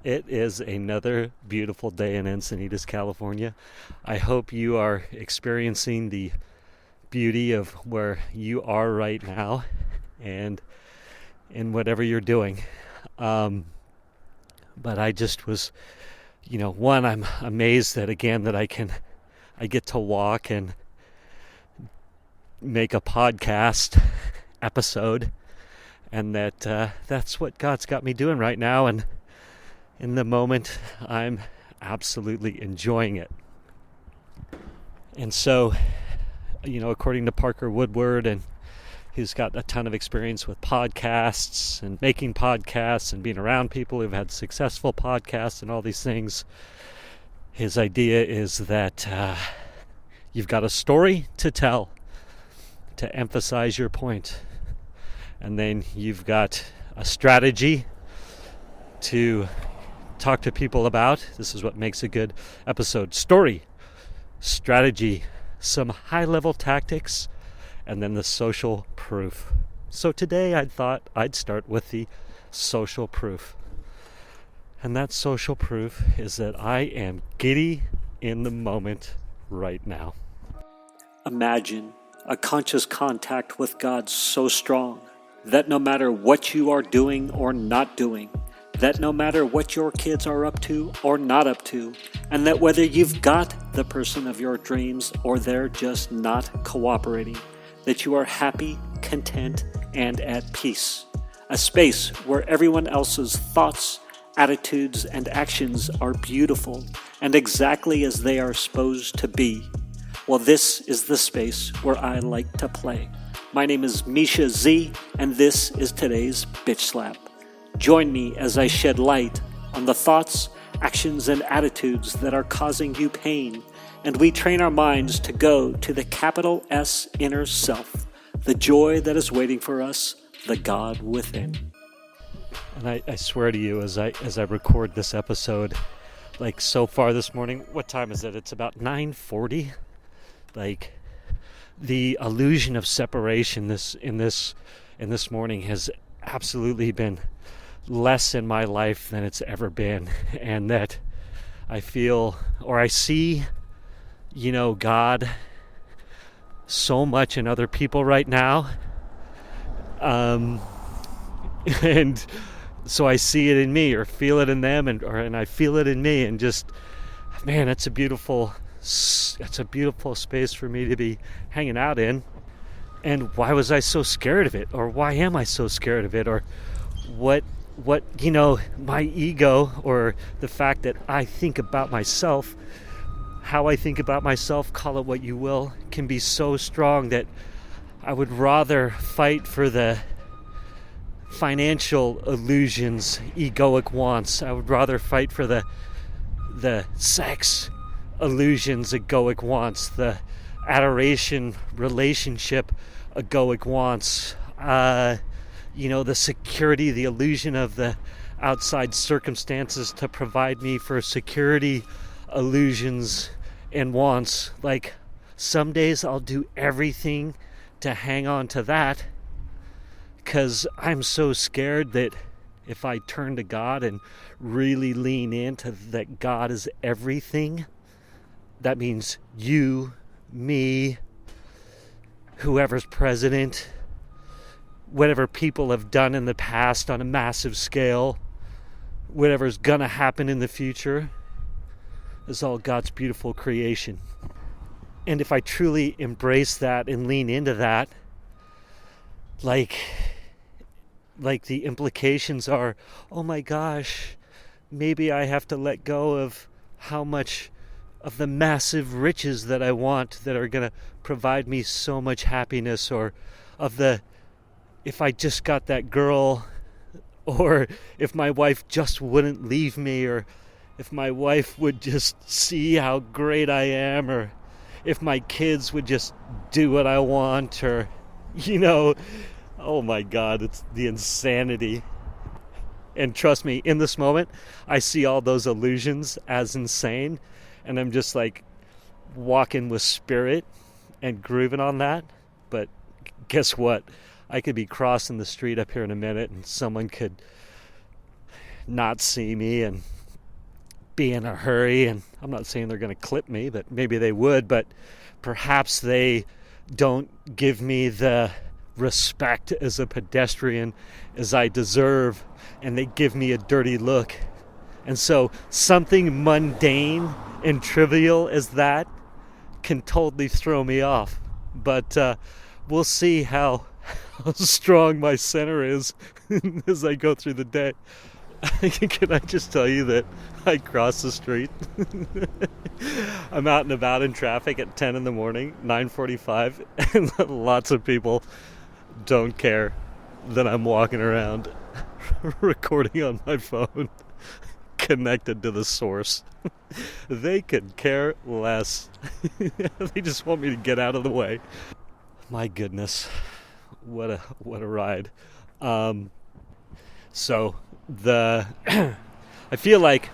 It is another beautiful day in Encinitas, California. I hope you are experiencing the beauty of where you are right now and in whatever you're doing. But I just was, I'm amazed that I get to walk and make a podcast episode, and that's what God's got me doing right now, and in the moment I'm absolutely enjoying it. And so, according to Parker Woodward, and who's got a ton of experience with podcasts and making podcasts and being around people who've had successful podcasts and all these things, his idea is that you've got a story to tell to emphasize your point, and then you've got a strategy to talk to people about. This is what makes a good episode: story, strategy, some high-level tactics, and then the social proof. So today I thought I'd start with the social proof. And that social proof is that I am giddy in the moment right now. Imagine a conscious contact with God so strong that no matter what you are doing or not doing, that no matter what your kids are up to or not up to, and that whether you've got the person of your dreams or they're just not cooperating, that you are happy, content, and at peace. A space where everyone else's thoughts, attitudes, and actions are beautiful and exactly as they are supposed to be. Well, this is the space where I like to play. My name is Mischa Z, and this is today's Bitch Slap. Join me as I shed light on the thoughts, actions, and attitudes that are causing you pain, and we train our minds to go to the capital S inner self, the joy that is waiting for us, the God within. And I swear to you, as I record this episode, like so far this morning, what time is it? It's about 9:40. Like, the illusion of separation in this morning has absolutely been less in my life than it's ever been, and that I feel, or I see, God so much in other people right now, and so I see it in me, or feel it in them, and I feel it in me, and just, man, it's a beautiful space for me to be hanging out in. And why was I so scared of it, or why am I so scared of it, or what my ego, or the fact that I think about myself, how I think about myself, call it what you will, can be so strong that I would rather fight for the financial illusions, egoic wants. I would rather fight for the sex illusions, egoic wants, the adoration relationship, egoic wants, the security, the illusion of the outside circumstances to provide me for security, illusions and wants. Like, some days I'll do everything to hang on to that, because I'm so scared that if I turn to God and really lean into that God is everything, that means you, me, whoever's president, whatever people have done in the past on a massive scale, whatever's gonna happen in the future, is all God's beautiful creation. And if I truly embrace that and lean into that, like the implications are, oh my gosh, maybe I have to let go of how much of the massive riches that I want that are going to provide me so much happiness, or if I just got that girl, or if my wife just wouldn't leave me, or if my wife would just see how great I am, or if my kids would just do what I want, or, oh my God, it's the insanity. And trust me, in this moment, I see all those illusions as insane, and I'm just like walking with spirit and grooving on that. But guess what? I could be crossing the street up here in a minute, and someone could not see me, and be in a hurry, and I'm not saying they're going to clip me, but maybe they would, but perhaps they don't give me the respect as a pedestrian as I deserve, and they give me a dirty look. And so something mundane and trivial as that can totally throw me off. But we'll see how strong my center is as I go through the day. Can I just tell you that I cross the street? I'm out and about in traffic at 10 in the morning, 9:45, and lots of people don't care that I'm walking around recording on my phone, connected to the source. They could care less. They just want me to get out of the way. My goodness, what a ride. So I feel like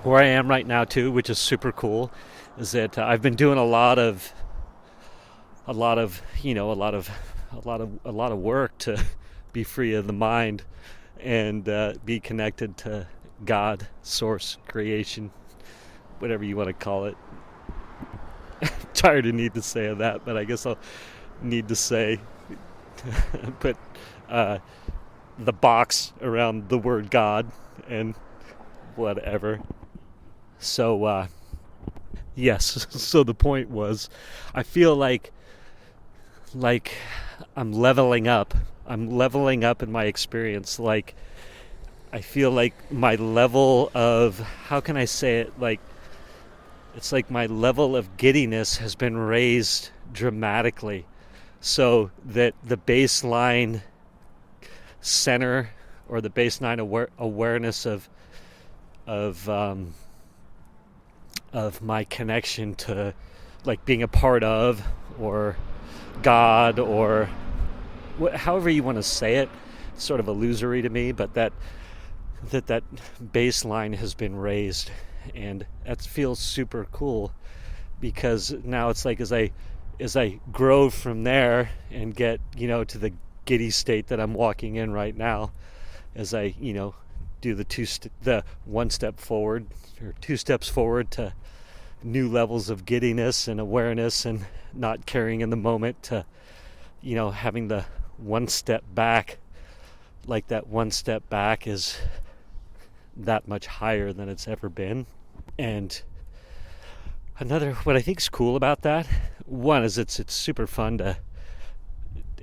where I am right now too, which is super cool, is that I've been doing a lot of work to be free of the mind and be connected to God, source, creation, whatever you want to call it. I'm tired of need to say that, but I guess I'll need to say put the box around the word God and whatever. So yes, so the point was, I feel like I'm leveling up. I'm leveling up in my experience. Like, I feel like my level of, how can I say it? Like, it's like my level of giddiness has been raised dramatically, so that the baseline center, or the baseline awareness of my connection to, like, being a part of, or God, or however you want to say it, it's sort of illusory to me, but that baseline has been raised, and that feels super cool, because now it's like as I grow from there and get, to the giddy state that I'm walking in right now, as I, do the one step forward, or two steps forward to new levels of giddiness and awareness, and not carrying in the moment, to, having the one step back. Like, that one step back is that much higher than it's ever been. And what I think is cool about that, one, is it's super fun to,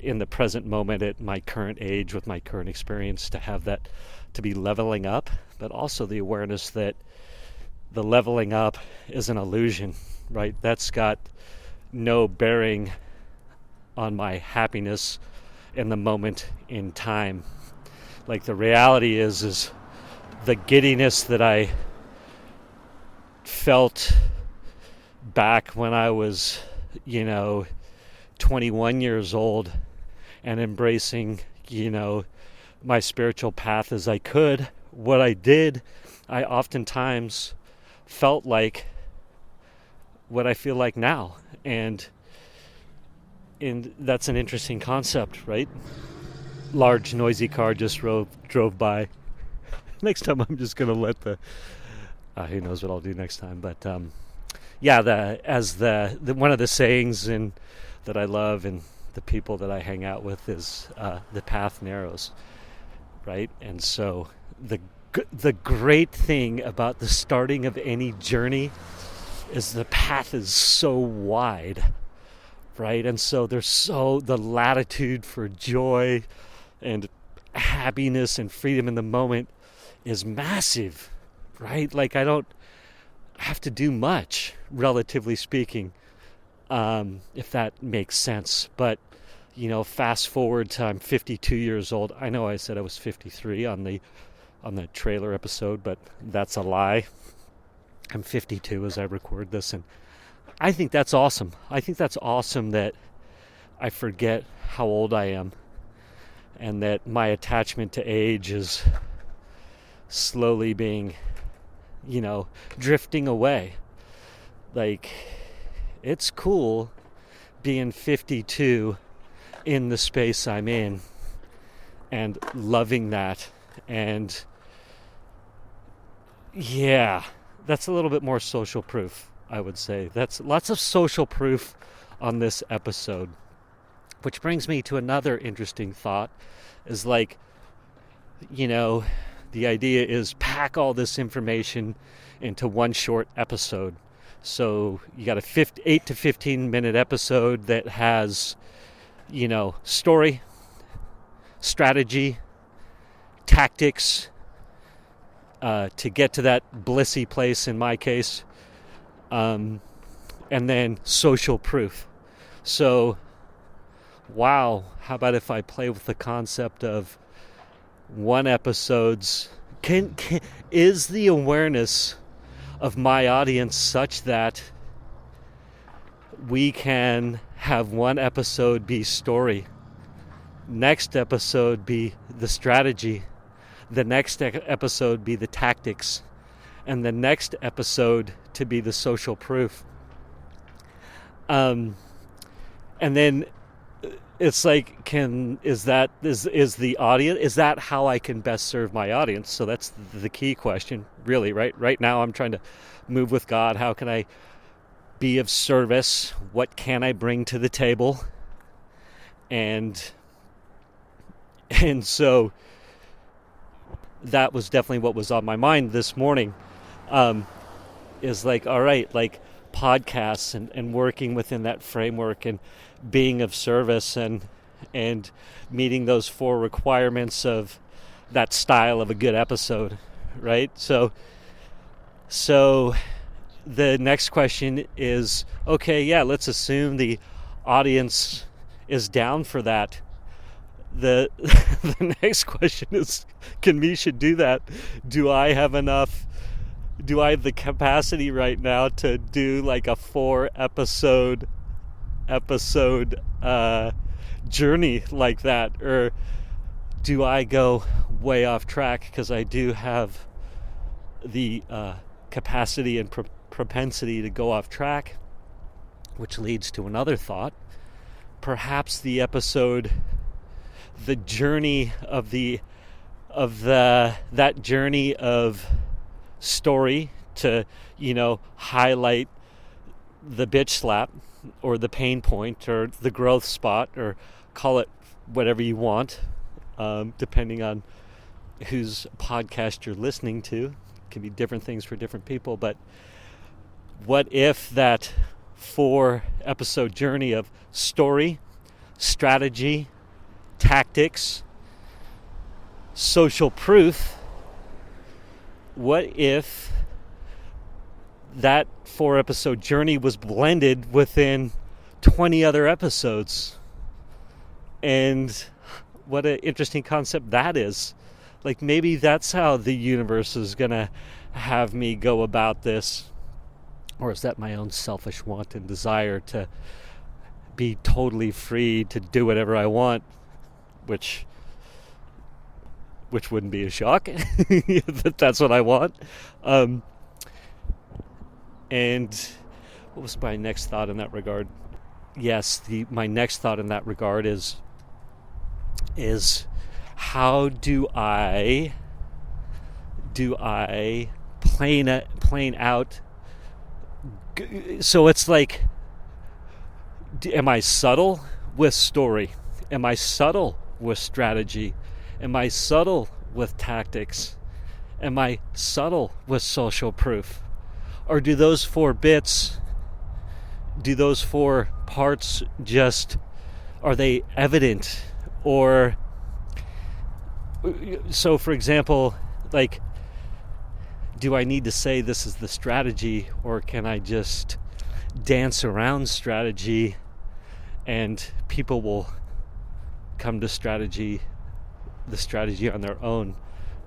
in the present moment, at my current age, with my current experience, to have that, to be leveling up, but also the awareness that the leveling up is an illusion, right? That's got no bearing on my happiness in the moment in time. Like, the reality is the giddiness that I felt back when I was, 21 years old, and embracing, my spiritual path as I could. What I did, I oftentimes felt like what I feel like now. And that's an interesting concept, right? Large, noisy car just drove by. Next time I'm just going to let who knows what I'll do next time. But one of the sayings that I love, and the people that I hang out with, is the path narrows, right? And so the great thing about the starting of any journey is the path is so wide, right? And so the latitude for joy and happiness and freedom in the moment is massive, right? Like, I don't have to do much, relatively speaking, if that makes sense. But, fast forward to, I'm 52 years old. I know I said I was 53 on the trailer episode, but that's a lie. I'm 52 as I record this, and I think that's awesome. I think that's awesome that I forget how old I am, and that my attachment to age is slowly being, drifting away. Like, it's cool being 52 in the space I'm in, and loving that. And yeah, that's a little bit more social proof, I would say. That's lots of social proof on this episode. Which brings me to another interesting thought, is like, the idea is pack all this information into one short episode. So you got a 8 to 15 minute episode that has, story, strategy, tactics, to get to that blissy place in my case, and then social proof. So, wow, how about if I play with the concept of one episode's... Is the awareness of my audience such that we can have one episode be story, next episode be the strategy, the next episode be the tactics, and the next episode to be the social proof? And then it's like, is the audience, is that how I can best serve my audience? So that's the key question, really, right? Right now I'm trying to move with God. How can I be of service? What can I bring to the table? And so that was definitely what was on my mind this morning, is like, all right, like podcasts and working within that framework and being of service and meeting those 4 requirements of that style of a good episode, right? So the next question is, okay, yeah, let's assume the audience is down for that. The next question is, can Mischa do that? Do I have the capacity right now to do like a 4 episode journey like that? Or do I go way off track because I do have the capacity and propensity to go off track? Which leads to another thought. Perhaps the episode, the journey of that journey of story to, highlight the bitch slap or the pain point or the growth spot, or call it whatever you want, depending on whose podcast you're listening to. It can be different things for different people. But what if that 4 episode journey of story, strategy, tactics, social proof, what if that 4 episode journey was blended within 20 other episodes? And what an interesting concept that is. Like, maybe that's how the universe is gonna have me go about this. Or is that my own selfish want and desire to be totally free to do whatever I want, which wouldn't be a shock that that's what I want. And what was my next thought in that regard? Yes, my next thought in that regard is how do I plane out? So it's like, am I subtle with story? Am I subtle with strategy? Am I subtle with tactics? Am I subtle with social proof? Or do those 4 bits, do those 4 parts just, are they evident? Or, so for example, like, do I need to say this is the strategy, or can I just dance around strategy and people will come to the strategy on their own,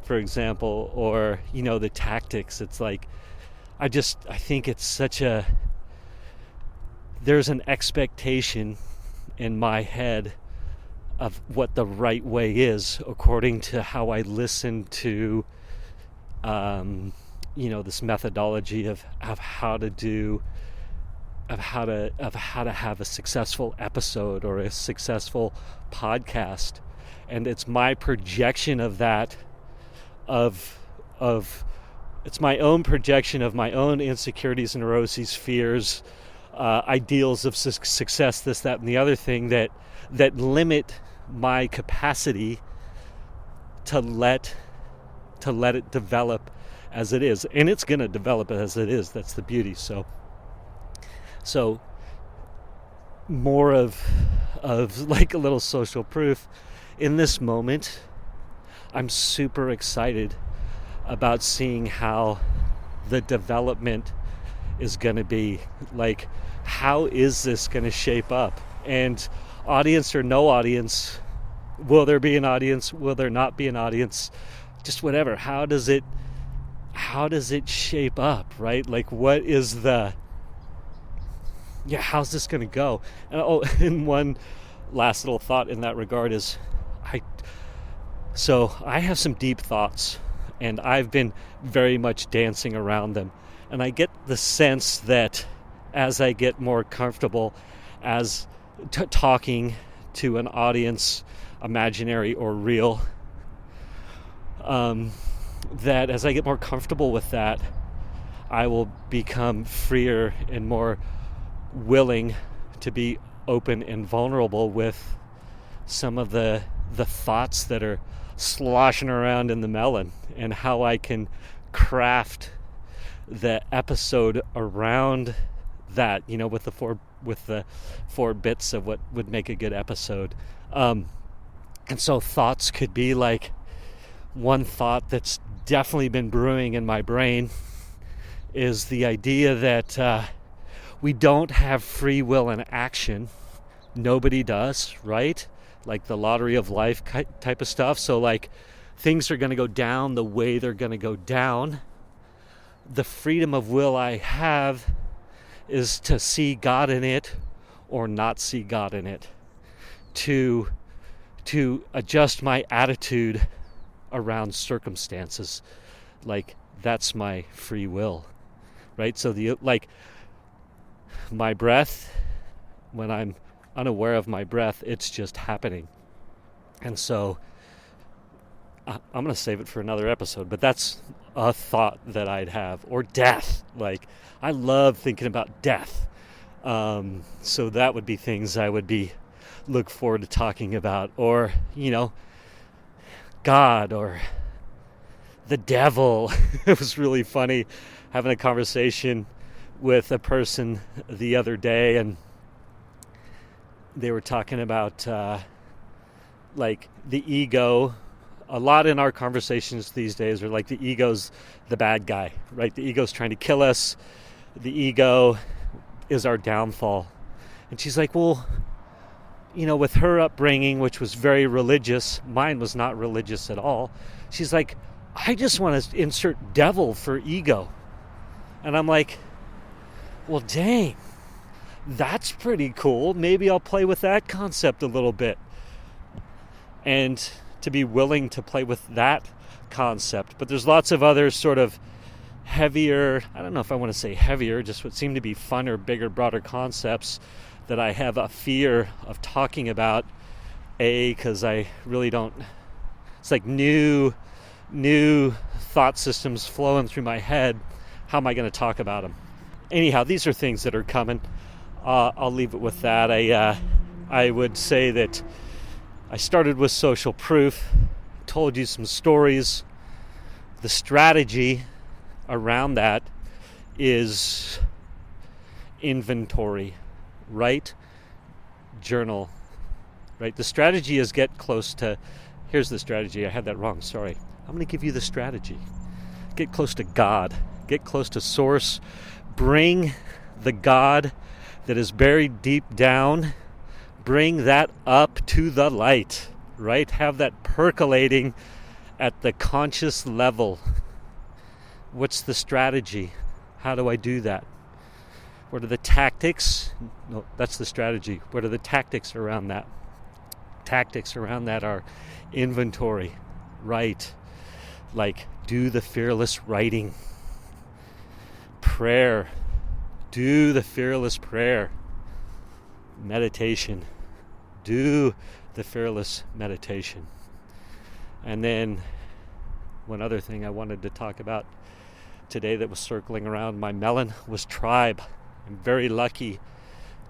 for example? Or, the tactics, it's like, I think it's there's an expectation in my head of what the right way is, according to how I listen to, this methodology of how to have a successful episode or a successful podcast. And it's my projection of that, of It's my own projection of my own insecurities, neuroses, fears, ideals of success, this, that, and the other thing that limit my capacity to let it develop as it is. And it's going to develop as it is. That's the beauty. So more of like a little social proof in this moment. I'm super excited about seeing how the development is going to be. Like, how is this going to shape up? And audience or no audience, will there be an audience? Will there not be an audience? Just whatever. How does it shape up, right? Like, what is how's this going to go? And one last little thought in that regard is, I have some deep thoughts, and I've been very much dancing around them. And I get the sense that as I get more comfortable as talking to an audience, imaginary or real, that as I get more comfortable with that, I will become freer and more willing to be open and vulnerable with some of the thoughts that are sloshing around in the melon, and how I can craft the episode around that, with the four bits of what would make a good episode. And so thoughts could be like, one thought that's definitely been brewing in my brain is the idea that we don't have free will in action. Nobody does, right? Like the lottery of life type of stuff. So like, things are going to go down the way they're going to go down. The freedom of will I have is to see God in it or not see God in it. To adjust my attitude around circumstances. Like, that's my free will, right? So my breath, when I'm unaware of my breath, it's just happening. And so I'm going to save it for another episode, but that's a thought that I'd have. Or death. Like, I love thinking about death. So that would be things I would look forward to talking about. Or, God or the devil. It was really funny having a conversation with a person the other day, and they were talking about like the ego. A lot in our conversations these days are like the ego's the bad guy, right? The ego's trying to kill us. The ego is our downfall. And she's like, well, with her upbringing, which was very religious, mine was not religious at all. She's like, I just want to insert devil for ego. And I'm like, well, dang, that's pretty cool. Maybe I'll play with that concept a little bit. And to be willing to play with that concept. But there's lots of other sort of heavier, I don't know if I want to say heavier, just what seem to be funner, bigger, broader concepts that I have a fear of talking about. Because I really don't, it's like new thought systems flowing through my head. How am I going to talk about them? Anyhow, these are things that are coming. I'll leave it with that. I would say that I started with social proof, told you some stories. The strategy around that is inventory, write, journal, right? The strategy is get close to, here's the strategy, I had that wrong, sorry. I'm going to give you the strategy. Get close to God, get close to source, bring the God that is buried deep down, bring that up to the light, right? Have that percolating at the conscious level. What's the strategy? How do I do that? What are the tactics? No, that's the strategy. What are the tactics around that? Tactics around that are inventory, write, like do the fearless writing. Prayer, do the fearless prayer. Meditation, do the fearless meditation. And then one other thing I wanted to talk about today that was circling around my melon was tribe. I'm very lucky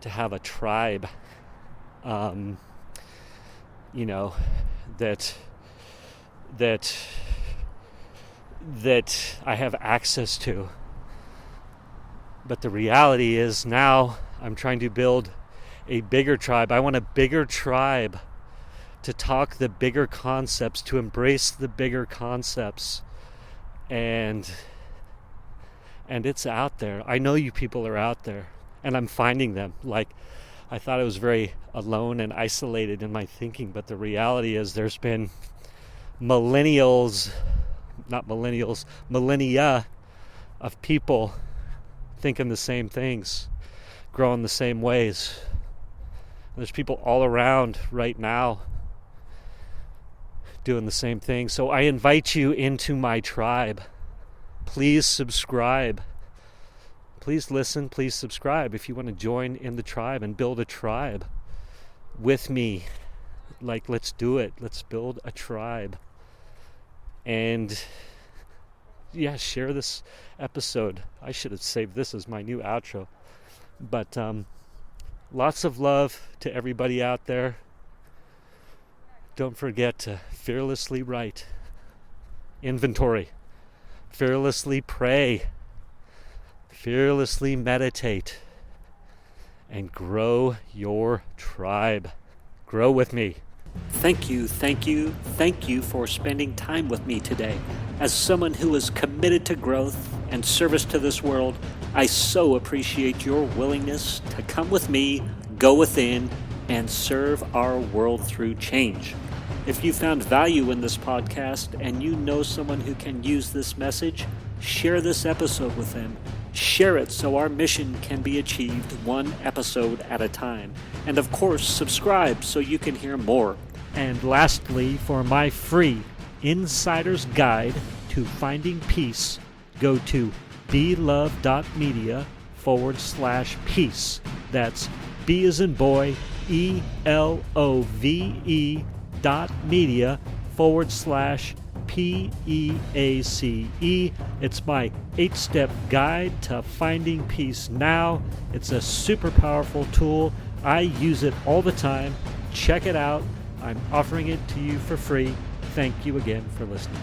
to have a tribe, that I have access to. But the reality is now I'm trying to build a bigger tribe. I want a bigger tribe to talk the bigger concepts, to embrace the bigger concepts. And it's out there. I know you people are out there, and I'm finding them. Like, I thought I was very alone and isolated in my thinking, but the reality is there's been millennia of people thinking the same things, growing the same ways. There's people all around right now doing the same thing. So I invite you into my tribe. Please subscribe. Please listen, please subscribe if you want to join in the tribe and build a tribe with me. Like, let's do it. Let's build a tribe. And yeah, share this episode. I should have saved this as my new outro. But lots of love to everybody out there. Don't forget to fearlessly write, inventory, fearlessly pray, fearlessly meditate, and grow your tribe. Grow with me. Thank you for spending time with me today. As someone who is committed to growth and service to this world, I so appreciate your willingness to come with me, go within, and serve our world through change. If you found value in this podcast and you know someone who can use this message, share this episode with them. Share it so our mission can be achieved one episode at a time. And of course, subscribe so you can hear more. And lastly, for my free Insider's Guide to Finding Peace, go to belove.media/peace. That's B as in boy, ELOVE.media/PEACE. It's my 8-step guide to finding peace now. It's a super powerful tool. I use it all the time. Check it out. I'm offering it to you for free. Thank you again for listening.